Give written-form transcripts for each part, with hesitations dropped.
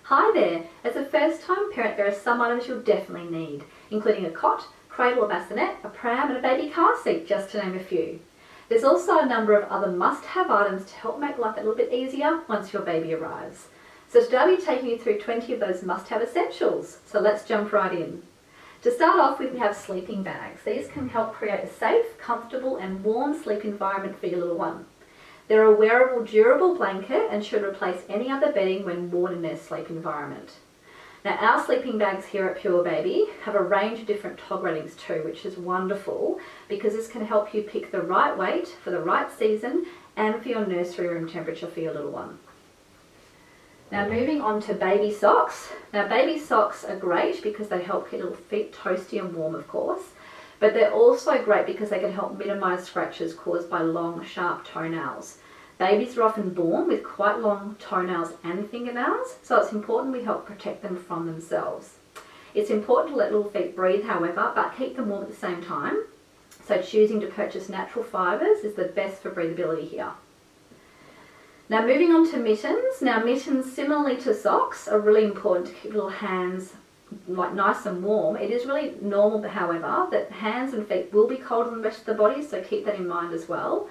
Hi there! As a first-time parent, there are some items you'll definitely need, including a cot, cradle or bassinet, a pram and a baby car seat, just to name a few. There's also a number of other must-have items to help make life a little bit easier once your baby arrives. So today I'll be taking you through 20 of those must-have essentials, so let's jump right in. To start off with, we have sleeping bags. These can help create a safe, comfortable and warm sleep environment for your little one. They're a wearable, durable blanket and should replace any other bedding when worn in their sleep environment. Now, our sleeping bags here at Purebaby have a range of different tog ratings too, which is wonderful because this can help you pick the right weight for the right season and for your nursery room temperature for your little one. Now, moving on to baby socks. Now, baby socks are great because they help keep little feet toasty and warm, of course, but they're also great because they can help minimise scratches caused by long, sharp toenails. Babies are often born with quite long toenails and fingernails, so it's important we help protect them from themselves. It's important to let little feet breathe, however, but keep them warm at the same time, so choosing to purchase natural fibres is the best for breathability here. Now, moving on to mittens. Now, mittens, similarly to socks, are really important to keep little hands nice and warm. It is really normal, however, that hands and feet will be colder than the rest of the body, so keep that in mind as well.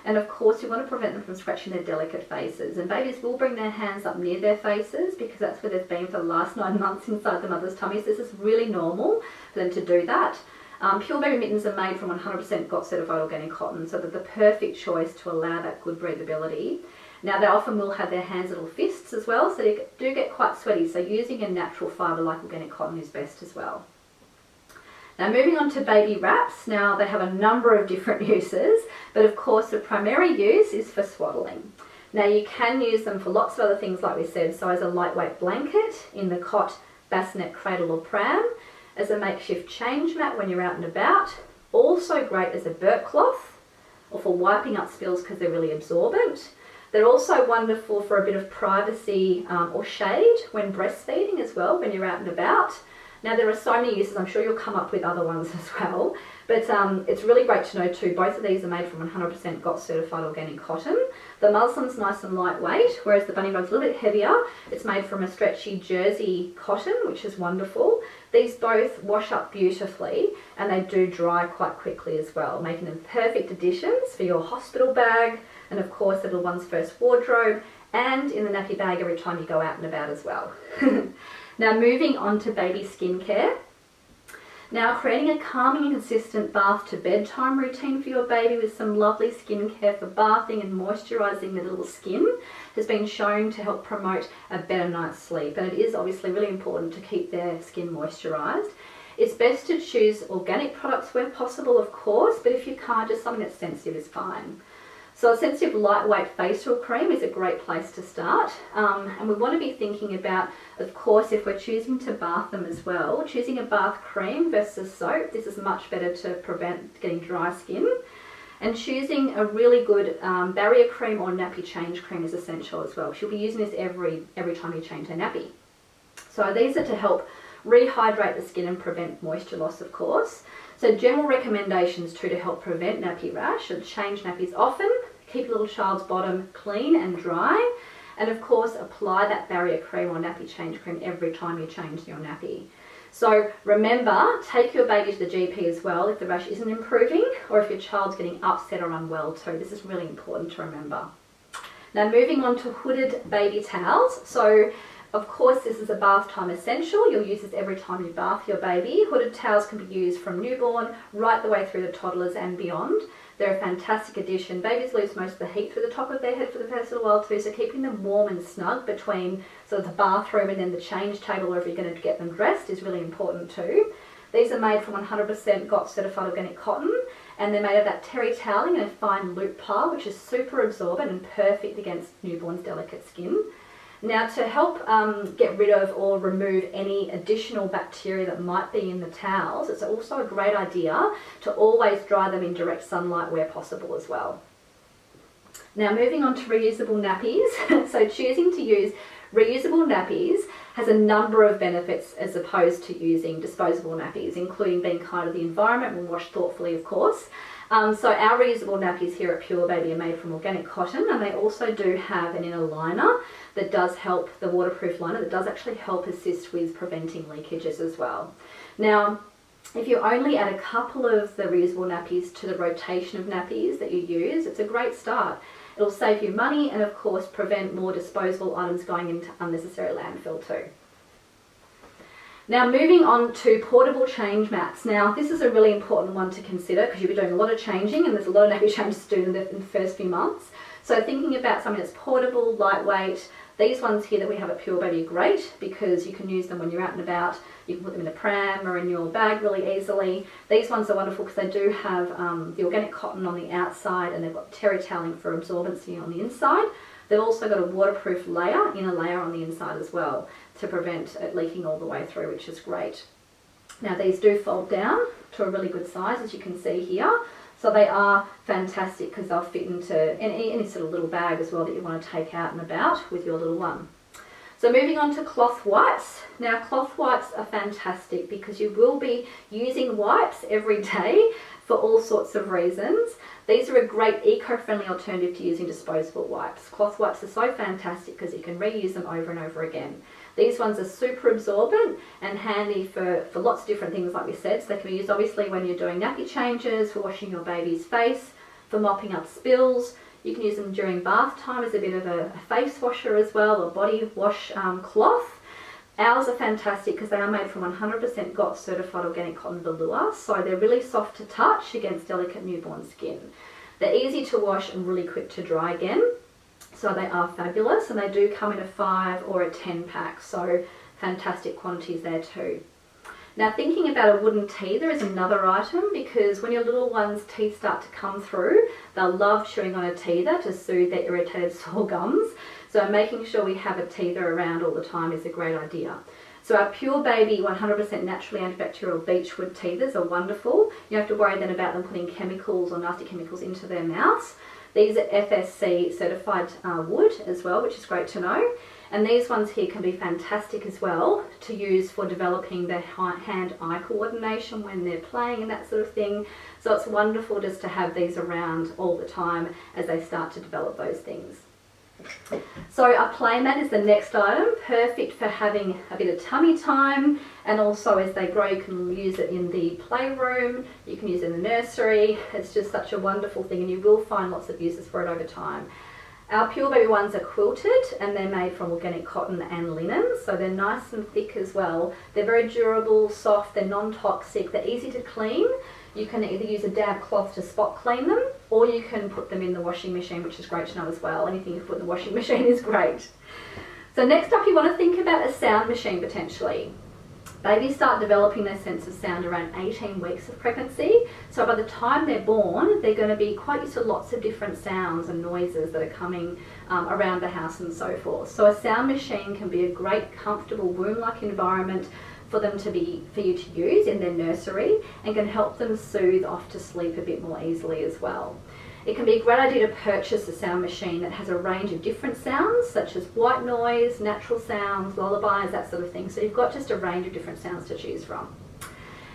And of course, you want to prevent them from scratching their delicate faces. And babies will bring their hands up near their faces because that's where they've been for the last 9 months inside the mother's tummy. So this is really normal for them to do that. Purebaby mittens are made from 100% GOT certified organic cotton, so they're the perfect choice to allow that good breathability. Now, they often will have their hands little fists as well, so they do get quite sweaty, so using a natural fibre like organic cotton is best as well. Now, moving on to baby wraps. Now, they have a number of different uses, but of course the primary use is for swaddling. Now, you can use them for lots of other things like we said, so as a lightweight blanket in the cot, bassinet, cradle or pram, as a makeshift change mat when you're out and about, also great as a burp cloth or for wiping up spills because they're really absorbent. They're also wonderful for a bit of privacy or shade when breastfeeding as well, when you're out and about. Now, there are so many uses, I'm sure you'll come up with other ones as well, but it's really great to know too, both of these are made from 100% GOT certified organic cotton. The muslin's nice and lightweight, whereas the bunny rug's a little bit heavier. It's made from a stretchy jersey cotton, which is wonderful. These both wash up beautifully and they do dry quite quickly as well, making them perfect additions for your hospital bag and of course the little one's first wardrobe and in the nappy bag every time you go out and about as well. Now, moving on to baby skincare. Now, creating a calming and consistent bath to bedtime routine for your baby with some lovely skincare for bathing and moisturising the little skin has been shown to help promote a better night's sleep, and it is obviously really important to keep their skin moisturised. It's best to choose organic products where possible, of course, but if you can't, just something that's sensitive is fine. So a sensitive lightweight facial cream is a great place to start, and we want to be thinking about, of course, if we're choosing to bath them as well, choosing a bath cream versus soap. This is much better to prevent getting dry skin, and choosing a really good barrier cream or nappy change cream is essential as well. You'll be using this every time you change their nappy. So these are to help rehydrate the skin and prevent moisture loss, of course. So general recommendations too to help prevent nappy rash are change nappies often, keep a little child's bottom clean and dry, and of course apply that barrier cream or nappy change cream every time you change your nappy. So remember, take your baby to the GP as well if the rash isn't improving or if your child's getting upset or unwell too. This is really important to remember. Now, moving on to hooded baby towels. So of course, this is a bath time essential. You'll use this every time you bath your baby. Hooded towels can be used from newborn right the way through to toddlers and beyond. They're a fantastic addition. Babies lose most of the heat through the top of their head for the first little while too, so keeping them warm and snug between sort of the bathroom and then the change table wherever you're going to get them dressed is really important too. These are made from 100% GOT certified organic cotton, and they're made of that terry toweling and a fine loop pile, which is super absorbent and perfect against newborn's delicate skin. Now, to help get rid of or remove any additional bacteria that might be in the towels, it's also a great idea to always dry them in direct sunlight where possible as well. Now, moving on to reusable nappies. So choosing to use reusable nappies has a number of benefits as opposed to using disposable nappies, including being kind to the environment and washed thoughtfully, of course. So our reusable nappies here at Purebaby are made from organic cotton, and they also do have an inner liner that does help, the waterproof liner, that does actually help assist with preventing leakages as well. Now, if you only add a couple of the reusable nappies to the rotation of nappies that you use, it's a great start. It'll save you money and of course prevent more disposable items going into unnecessary landfill too. Now moving on to portable change mats. Now this is a really important one to consider because you'll be doing a lot of changing and there's a lot of nappy changes to do in the first few months. So thinking about something that's portable, lightweight, these ones here that we have at Purebaby are great because you can use them when you're out and about. You can put them in a pram or in your bag really easily. These ones are wonderful because they do have the organic cotton on the outside and they've got terry toweling for absorbency on the inside. They've also got a waterproof layer, inner layer on the inside as well to prevent it leaking all the way through, which is great. Now these do fold down to a really good size, as you can see here. So they are fantastic because they'll fit into any sort of little bag as well that you want to take out and about with your little one. So moving on to cloth wipes. Now cloth wipes are fantastic because you will be using wipes every day for all sorts of reasons. These are a great eco-friendly alternative to using disposable wipes. Cloth wipes are so fantastic because you can reuse them over and over again. These ones are super absorbent and handy for lots of different things like we said. So they can be used obviously when you're doing nappy changes, for washing your baby's face, for mopping up spills. You can use them during bath time as a bit of a face washer as well, or body wash cloth. Ours are fantastic because they are made from 100% GOTS certified organic cotton velour, so they're really soft to touch against delicate newborn skin. They're easy to wash and really quick to dry again, so they are fabulous, and they do come in a 5 or a 10 pack, so fantastic quantities there too. Now thinking about a wooden teether is another item because when your little one's teeth start to come through, they'll love chewing on a teether to soothe their irritated sore gums. So making sure we have a teether around all the time is a great idea. So our Purebaby 100% naturally antibacterial beechwood teethers are wonderful. You don't have to worry then about them putting chemicals or nasty chemicals into their mouths. These are FSC certified wood as well, which is great to know. And these ones here can be fantastic as well to use for developing their hand-eye coordination when they're playing and that sort of thing. So it's wonderful just to have these around all the time as they start to develop those things. So a play mat is the next item, perfect for having a bit of tummy time, and also as they grow you can use it in the playroom, you can use it in the nursery. It's just such a wonderful thing and you will find lots of uses for it over time. Our Purebaby ones are quilted and they're made from organic cotton and linen, so they're nice and thick as well. They're very durable, soft, they're non-toxic, they're easy to clean. You can either use a damp cloth to spot clean them, or you can put them in the washing machine, which is great to know as well. Anything you put in the washing machine is great. So next up you want to think about a sound machine potentially. Babies start developing their sense of sound around 18 weeks of pregnancy, so by the time they're born they're going to be quite used to lots of different sounds and noises that are coming around the house and so forth. So a sound machine can be a great comfortable womb-like environment for you to use in their nursery and can help them soothe off to sleep a bit more easily as well. It can be a great idea to purchase a sound machine that has a range of different sounds such as white noise, natural sounds, lullabies, that sort of thing. So you've got just a range of different sounds to choose from.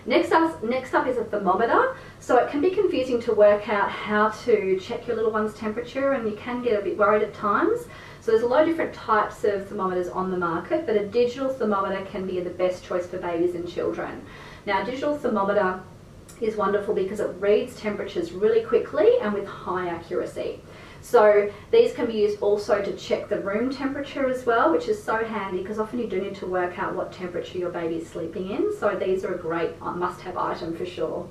Next up is a thermometer. So it can be confusing to work out how to check your little one's temperature and you can get a bit worried at times. So there's a lot of different types of thermometers on the market, but a digital thermometer can be the best choice for babies and children. Now a digital thermometer is wonderful because it reads temperatures really quickly and with high accuracy. So these can be used also to check the room temperature as well, which is so handy because often you do need to work out what temperature your baby is sleeping in. So these are a great must-have item for sure.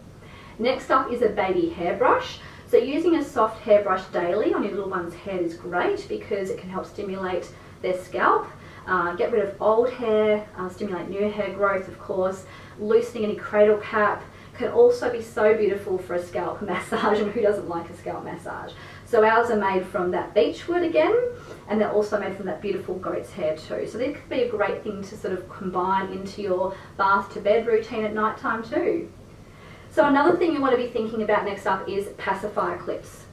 Next up is a baby hairbrush. So using a soft hairbrush daily on your little one's head is great because it can help stimulate their scalp, get rid of old hair, stimulate new hair growth of course, loosening any cradle cap. Can also be so beautiful for a scalp massage, and who doesn't like a scalp massage? So ours are made from that beechwood again, and they're also made from that beautiful goat's hair too. So this could be a great thing to sort of combine into your bath to bed routine at night time too. So another thing you want to be thinking about next up is pacifier clips.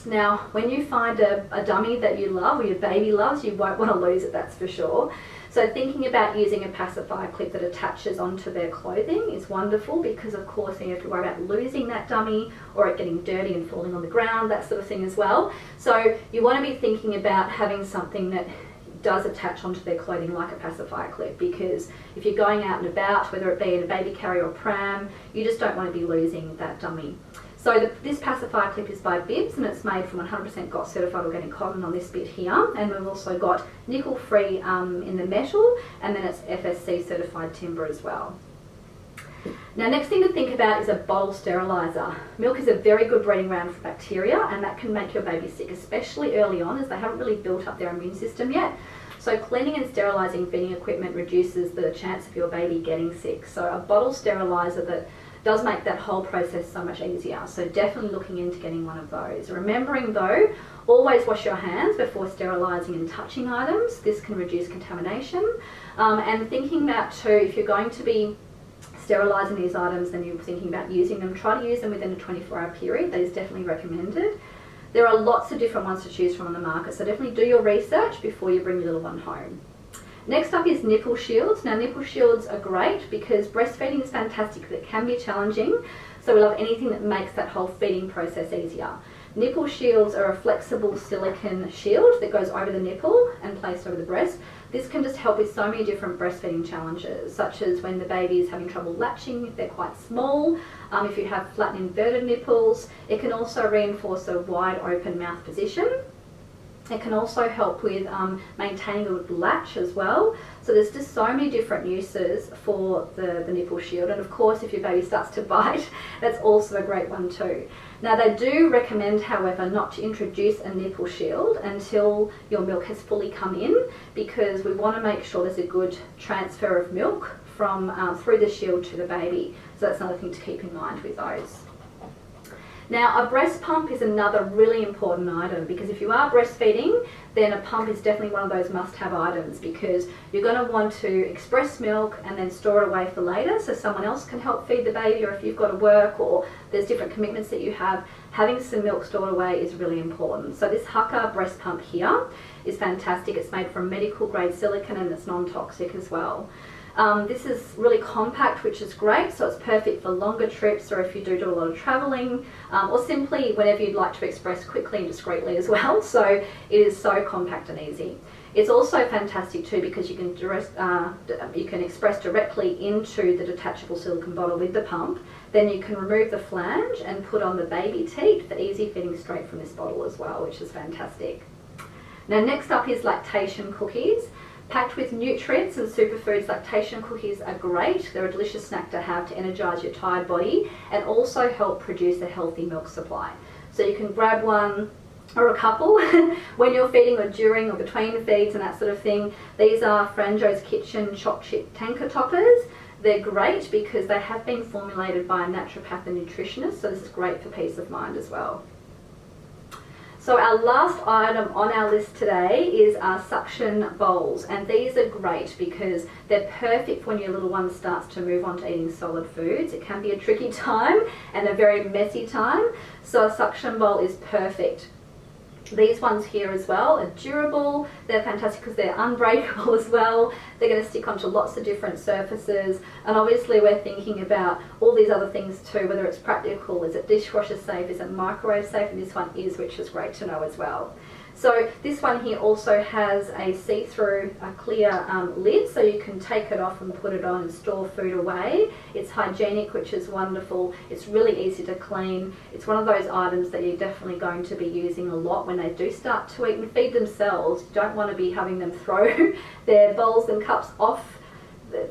Now when you find a dummy that you love or your baby loves, you won't want to lose it, that's for sure. So So thinking about using a pacifier clip that attaches onto their clothing is wonderful, because of course you have to worry about losing that dummy or it getting dirty and falling on the ground, that sort of thing as well. So you want to be thinking about having something that does attach onto their clothing like a pacifier clip, because if you're going out and about, whether it be in a baby carrier or pram, you just don't want to be losing that dummy. So this pacifier clip is by Bibs, and it's made from 100% GOTS certified organic cotton on this bit here, and we've also got nickel free in the metal, and then it's FSC certified timber as well. Now, next thing to think about is a bottle sterilizer. Milk is a very good breeding ground for bacteria, and that can make your baby sick, especially early on, as they haven't really built up their immune system yet. So cleaning and sterilising feeding equipment reduces the chance of your baby getting sick. So a bottle sterilizer that does make that whole process so much easier. So definitely looking into getting one of those. Remembering though, always wash your hands before sterilising and touching items. This can reduce contamination. And thinking about too, if you're going to be sterilising these items and you're thinking about using them, try to use them within a 24-hour period. That is definitely recommended. There are lots of different ones to choose from on the market, so definitely do your research before you bring your little one home. Next up is nipple shields. Now, nipple shields are great because breastfeeding is fantastic, but it can be challenging. So we love anything that makes that whole feeding process easier. Nipple shields are a flexible silicone shield that goes over the nipple and placed over the breast. This can just help with so many different breastfeeding challenges, such as when the baby is having trouble latching if they're quite small, if you have flat and inverted nipples. It can also reinforce a wide open mouth position. It can also help with maintaining a good latch as well. So there's just so many different uses for the nipple shield. And of course, if your baby starts to bite, that's also a great one too. Now, they do recommend, however, not to introduce a nipple shield until your milk has fully come in, because we want to make sure there's a good transfer of milk from through the shield to the baby. So that's another thing to keep in mind with those. Now, a breast pump is another really important item, because if you are breastfeeding, then a pump is definitely one of those must-have items, because you're going to want to express milk and then store it away for later so someone else can help feed the baby, or if you've got to work or there's different commitments that you have, having some milk stored away is really important. So this Hucker breast pump here is fantastic. It's made from medical grade silicone and it's non-toxic as well. This is really compact, which is great, so it's perfect for longer trips, or if you do a lot of travelling, or simply whenever you'd like to express quickly and discreetly as well. So it is so compact and easy. It's also fantastic too because you can express directly into the detachable silicone bottle with the pump. Then you can remove the flange and put on the baby teat for easy feeding straight from this bottle as well, which is fantastic. Now, next up is lactation cookies. Packed with nutrients and superfoods, lactation cookies are great. They're a delicious snack to have to energise your tired body and also help produce a healthy milk supply. So you can grab one or a couple when you're feeding, or during or between feeds and that sort of thing. These are Franjo's Kitchen choc chip tanker toppers. They're great because they have been formulated by a naturopath and nutritionist, so this is great for peace of mind as well. So our last item on our list today is our suction bowls, and these are great because they're perfect when your little one starts to move on to eating solid foods. It can be a tricky time and a very messy time, so a suction bowl is perfect. These ones here as well are durable. They're fantastic because they're unbreakable as well. They're going to stick onto lots of different surfaces, and obviously we're thinking about all these other things too, whether it's practical, is it dishwasher safe, is it microwave safe, and this one is, which is great to know as well. So this one here also has a see-through, clear lid, so you can take it off and put it on and store food away. It's hygienic, which is wonderful. It's really easy to clean. It's one of those items that you're definitely going to be using a lot when they do start to eat and feed themselves. You don't want to be having them throw their bowls and cups off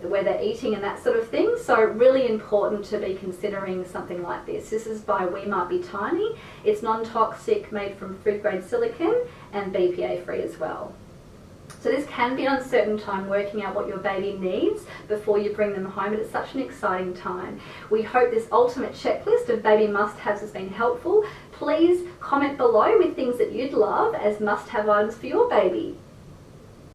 where they're eating and that sort of thing. So really important to be considering something like this. This is by We Might Be Tiny. It's non-toxic, made from food grade silicone and BPA free as well. So this can be an uncertain time working out what your baby needs before you bring them home, but it's such an exciting time. We hope this ultimate checklist of baby must-haves has been helpful. Please comment below with things that you'd love as must-have items for your baby.